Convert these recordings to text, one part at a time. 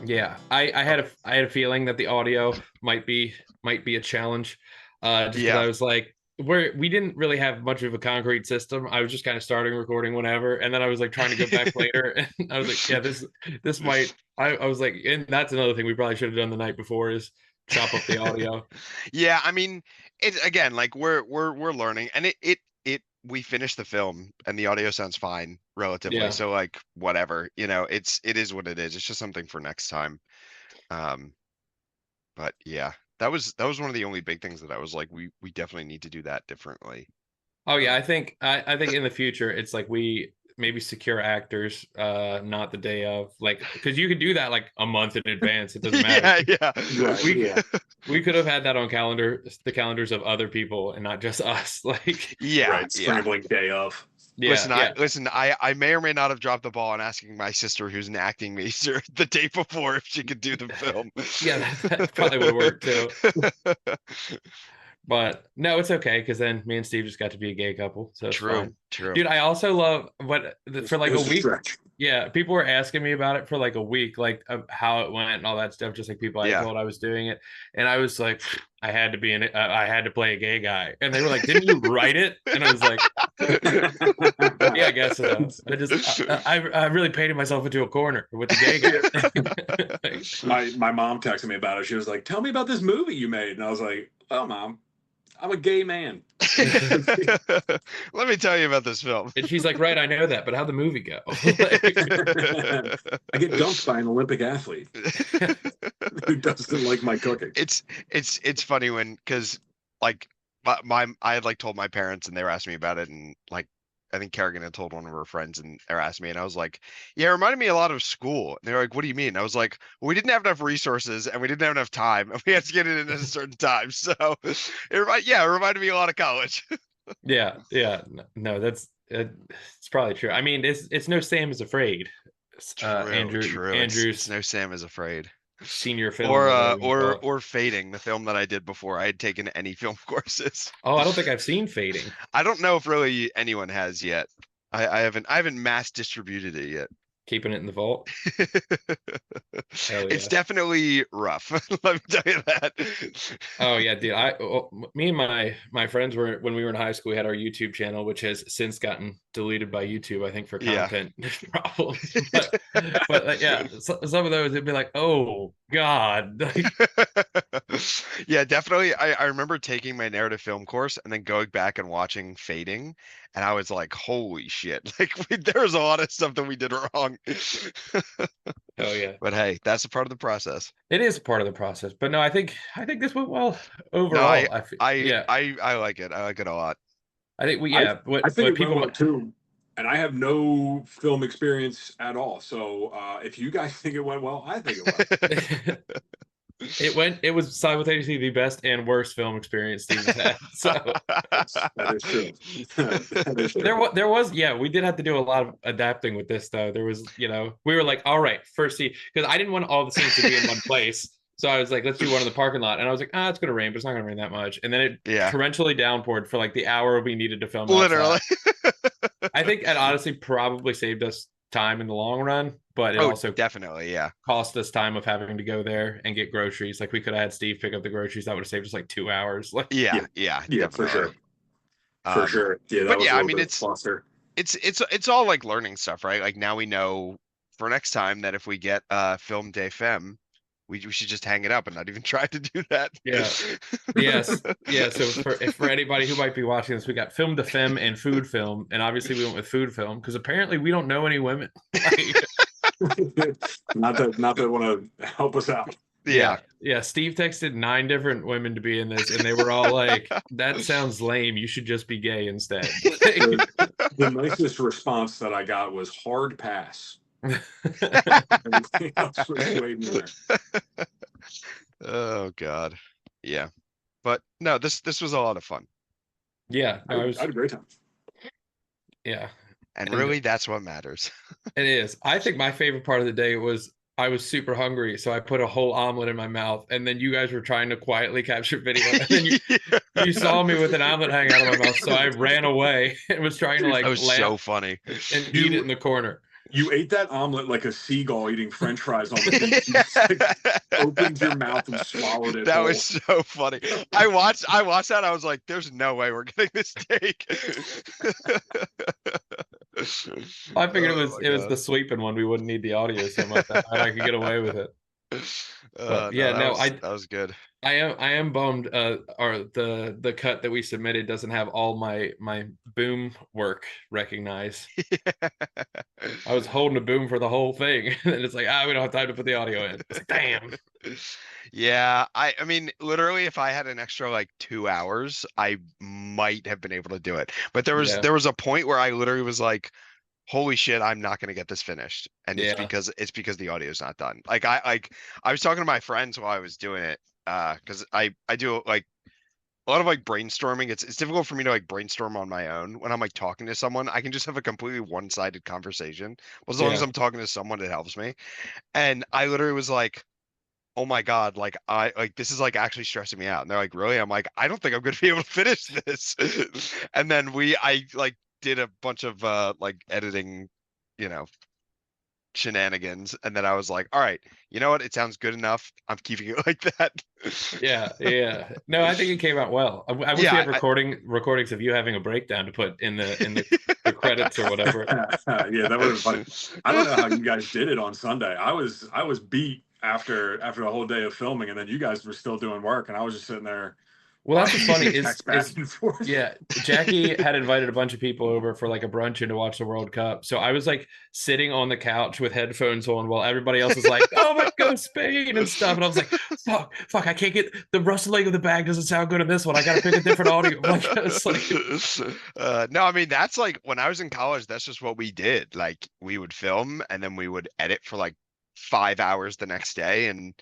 Yeah, I had a feeling that the audio might be a challenge, just because Yeah. I was like, we didn't really have much of a concrete system. I was just kind of starting recording whenever, and then I was like trying to go back later, and I was like, yeah, this might. I was like, and that's another thing we probably should have done the night before is chop up the audio. Yeah, I mean, it again, like we're learning, and it we finished the film and the audio sounds fine relatively. Yeah. So like whatever, it is what it is. It's just something for next time. Um, but yeah, that was one of the only big things that I was like, we definitely need to do that differently. Oh yeah, Um, I think in the future it's like we maybe secure actors, not the day of, like, because you could do that like a month in advance. It doesn't matter. yeah, yeah. Right. We Yeah. we could have had that on the calendars of other people and not just us. Like, Yeah, Right. yeah. Scrambling day of. yeah, yeah, Listen, I may or may not have dropped the ball on asking my sister, who's an acting major, the day before if she could do the film. yeah. That probably would work too. But no, it's okay because then me and Steve just got to be a gay couple, so it's True, fine. true. Dude, I also love for like It a was a week. stretch. Yeah, people were asking me about it for like a week, like of how it went and all that stuff. Just like people I Yeah. told I was doing it, and I was like, I had to be in it. I had to play a gay guy, and they were like, "Didn't you write it?" And I was like, "Yeah, I guess so." I really painted myself into a corner with the gay guy. My mom texted me about it. She was like, "Tell me about this movie you made," and I was like, "Well, Mom, I'm a gay man." Let me tell you about this film. And she's like, "Right, I know that, but how'd the movie go?" I get dunked by an Olympic athlete who doesn't like my cooking. It's funny because like I had like told my parents and they were asking me about it, and like I think Kerrigan had told one of her friends and they're asking me, and I was like, yeah, it reminded me a lot of school. And they're like, what do you mean? And I was like, well, we didn't have enough resources and we didn't have enough time and we had to get it in at a certain time. So it reminded me a lot of college. Yeah, yeah. No, it's probably true. I mean, it's no Sam is Afraid. True. It's Andrew's no Sam is Afraid. senior film Or or whatever you call it. Fading, the film that I did before I had taken any film courses. Oh, I don't think I've seen Fading. I don't know if really anyone has yet. I haven't mass distributed it yet. Keeping it in the vault. Hell It's yeah. definitely rough. Let me tell you that. Oh yeah, dude. Me and my friends were when we were in high school. We had our YouTube channel, which has since gotten deleted by YouTube, I think, for Yeah. content problems. But yeah, some of those it'd be like, oh God. Yeah, definitely. I remember taking my narrative film course and then going back and watching Fading, and I was like, holy shit! Like there was a lot of stuff that we did wrong. Oh yeah. But hey, that's a part of the process. It is part of the process, but no, I think this went well No, overall. Yeah, I like it. I like it a lot. I think I think it people went well too, and I have no film experience at all. So if you guys think it went well, I think it went. it was simultaneously the best and worst film experience Steve's had. So That is true. That is true. there was yeah, we did have to do a lot of adapting with this though. There was, we were like, all right, first scene, because I didn't want all the scenes to be in one place. So I was like, let's do one in the parking lot. And I was like, it's gonna rain, but it's not gonna rain that much. And then it torrentially downpoured for like the hour we needed to film. Literally. I think it honestly probably saved us time in the long run, but it also definitely cost us time of having to go there and get groceries. Like we could have had Steve pick up the groceries. That would have saved us like 2 hours. Like yeah, for sure. For sure. Yeah, but yeah, I mean it's all like learning stuff, right? Like now we know for next time that if we get film day fem, we should just hang it up and not even try to do that. Yeah. Yes. Yeah. So for anybody who might be watching this, we got film to fem and food film, and obviously we went with food film because apparently we don't know any women. not that want to help us out. Yeah. Steve texted 9 different women to be in this, and they were all like, "That sounds lame. You should just be gay instead." The nicest response that I got was hard pass. Everything else was way more. Oh God, yeah, but no, this was a lot of fun. Yeah, I had a great time. Yeah, and really, that's what matters. It is. I think my favorite part of the day was I was super hungry, so I put a whole omelet in my mouth, and then you guys were trying to quietly capture video, and then you saw me with an omelet hanging out of my mouth, so I ran away and was trying to like. That was so funny. And eat it in the corner. You ate that omelet like a seagull eating French fries on the beach. You just, like, opened your mouth and swallowed it That whole. was so funny. I watched that. I was like, "There's no way we're getting this take." I figured Oh it my was the sweeping one. We wouldn't need the audio so much. I could get away with it. But yeah, no, no, that was good. I am bummed. Or the cut that we submitted doesn't have all my boom work recognized. I was holding a boom for the whole thing, and it's like, we don't have time to put the audio in. It's like, damn. Yeah, I mean, literally, if I had an extra like 2 hours, I might have been able to do it. But Yeah. there was a point where I literally was like, "Holy shit, I'm not gonna get this finished," and Yeah. it's because the audio's not done. I was talking to my friends while I was doing it, because I do like a lot of like brainstorming. It's difficult for me to like brainstorm on my own when I'm like talking to someone. I can just have a completely one-sided conversation. But as long as Yeah. I'm talking to someone, it helps me. And I literally was like, "Oh my God, like this is like actually stressing me out." And they're like, "Really?" I'm like, "I don't think I'm gonna be able to finish this." And then I like did a bunch of like editing, you know, shenanigans, and then I was like, "All right, you know what? It sounds good enough. I'm keeping it like that." Yeah. No, I think it came out well. I wish we had recordings of you having a breakdown to put in the credits or whatever. Yeah, that would have been funny. I don't know how you guys did it on Sunday. I was beat after a whole day of filming, and then you guys were still doing work, and I was just sitting there. Well, that's what's funny is back and forth. Yeah, Jackie had invited a bunch of people over for like a brunch and to watch the World Cup. So I was like sitting on the couch with headphones on while everybody else is like, "Oh my God, Spain" and stuff. And I was like, fuck, I can't get the rustling of the bag doesn't sound good in this one. I got to pick a different audio. Like, it's like... No, I mean, that's like when I was in college, that's just what we did. Like we would film and then we would edit for like 5 hours the next day, and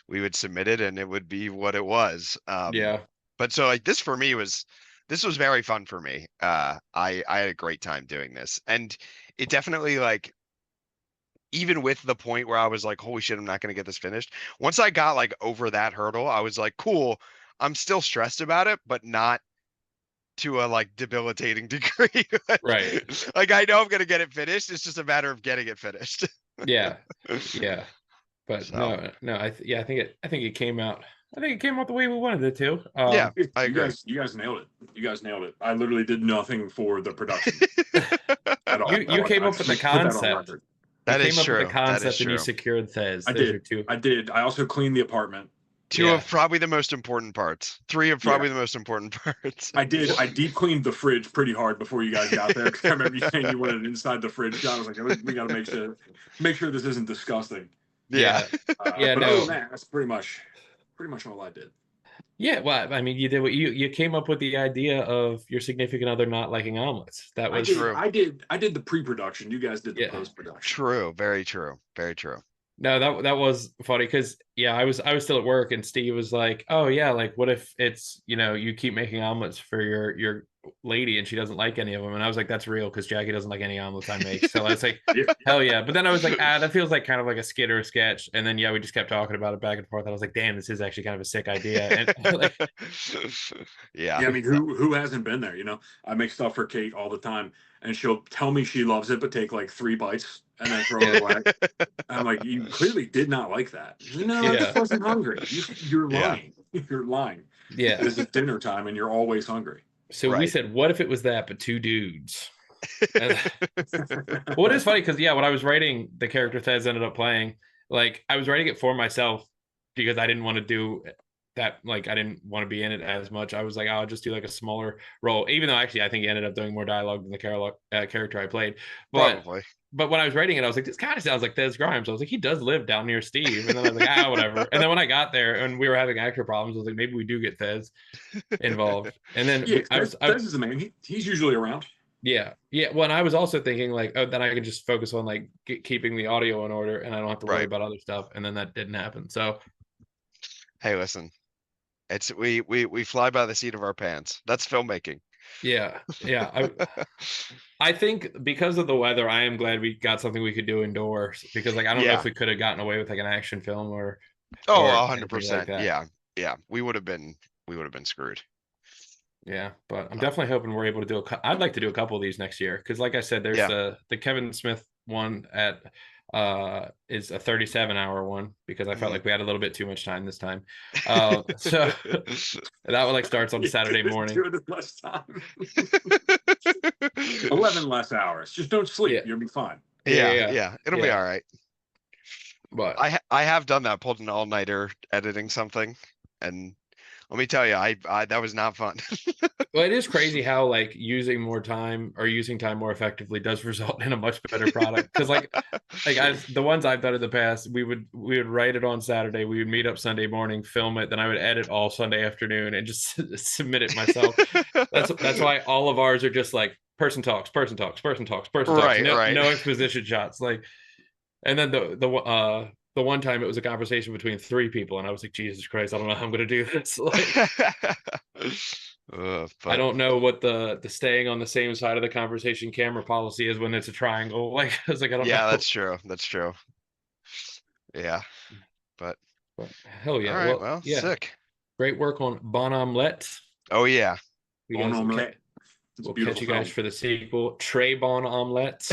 we would submit it, and it would be what it was. Yeah. But so like this for me was very fun for me. I had a great time doing this, and it definitely like, even with the point where I was like, "Holy shit, I'm not gonna get this finished." Once I got like over that hurdle, I was like, "Cool, I'm still stressed about it, but not to a like debilitating degree." Right. Like I know I'm gonna get it finished. It's just a matter of getting it finished. Yeah. But So. no, I think it came out. I think it came out the way we wanted it to. Yeah, I agree. You guys nailed it. You guys nailed it. I literally did nothing for the production at all. You came up with the concept. That is came up true. with the concept and you true. secured Thez. I did. I also cleaned the apartment. Two of probably the most important parts. Three of probably the most important parts. I did. I deep cleaned the fridge pretty hard before you guys got there. I remember you saying you wanted it inside the fridge. John was like, "We got to make sure this isn't disgusting." Yeah. But other than that, that's pretty much all I did. Yeah, well, I mean, you did what you came up with the idea of your significant other not liking omelets. That was true. I did the pre-production. You guys did the post-production. True. Very true. Very true. No, that was funny because I was still at work and Steve was like, "Oh yeah, like what if it's you keep making omelets for your lady and she doesn't like any of them?" And I was like, "That's real because Jackie doesn't like any omelets I make." So I was like, "Hell yeah!" But then I was like, that feels like kind of like a skit or a sketch." And then we just kept talking about it back and forth. I was like, "Damn, this is actually kind of a sick idea." And like, yeah. I mean, who hasn't been there? I make stuff for Kate all the time, and she'll tell me she loves it, but take like 3 bites and then throw it away. I'm like, "You clearly did not like that." No, I just wasn't hungry. You're lying. You're lying. Yeah. This is dinner time, and you're always hungry. So we said, what if it was that, but 2 dudes? What is funny because when I was writing the character Thez ended up playing, like I was writing it for myself because I didn't want to do that. Like I didn't want to be in it as much. I was like, I'll just do like a smaller role, even though actually I think he ended up doing more dialogue than the character I played. Probably. But when I was writing it, I was like, this kind of sounds like Thez Grimes. I was like, he does live down near Steve. And then I was like, whatever. And then when I got there and we were having actual problems, I was like, maybe we do get Thez involved. And then Thez is the man. He's usually around. Yeah. Well, and I was also thinking like, then I can just focus on like keeping the audio in order and I don't have to worry about other stuff. And then that didn't happen. So, hey, listen, it's we fly by the seat of our pants. That's filmmaking. Yeah. I think because of the weather, I am glad we got something we could do indoors because like I don't know if we could have gotten away with like an action film or 100%. Yeah. We would have been screwed. Yeah, but I'm definitely hoping we're able to do I'd like to do a couple of these next year because like I said, there's the Kevin Smith one at is a 37-hour one because I felt like we had a little bit too much time this time. So that one like starts on Saturday morning. Do it in less time. 11 less hours. Just don't sleep. Yeah. You'll be fine. Yeah. It'll be all right. But I have done that, pulled an all-nighter editing something, and let me tell you, I that was not fun. well, it is crazy how like using more time or using time more effectively does result in a much better product. Because like the ones I've done in the past, we would write it on Saturday, we would meet up Sunday morning, film it, then I would edit all Sunday afternoon and just submit it myself. That's why all of ours are just like person talks, person talks, person talks, person talks. Right, right. No exposition shots. Like, and then the one time it was a conversation between 3 people, and I was like, Jesus Christ, I don't know how I'm going to do this. Like, I don't know what the staying on the same side of the conversation camera policy is when it's a triangle. Like, I was like, I don't know. Yeah, that's true. That's true. Yeah, but hell yeah. all right, well, sick. Great work on Bonne Omelette. Oh yeah, Bonne Omelette. We'll catch you guys for the sequel, Trey Bonne Omelette.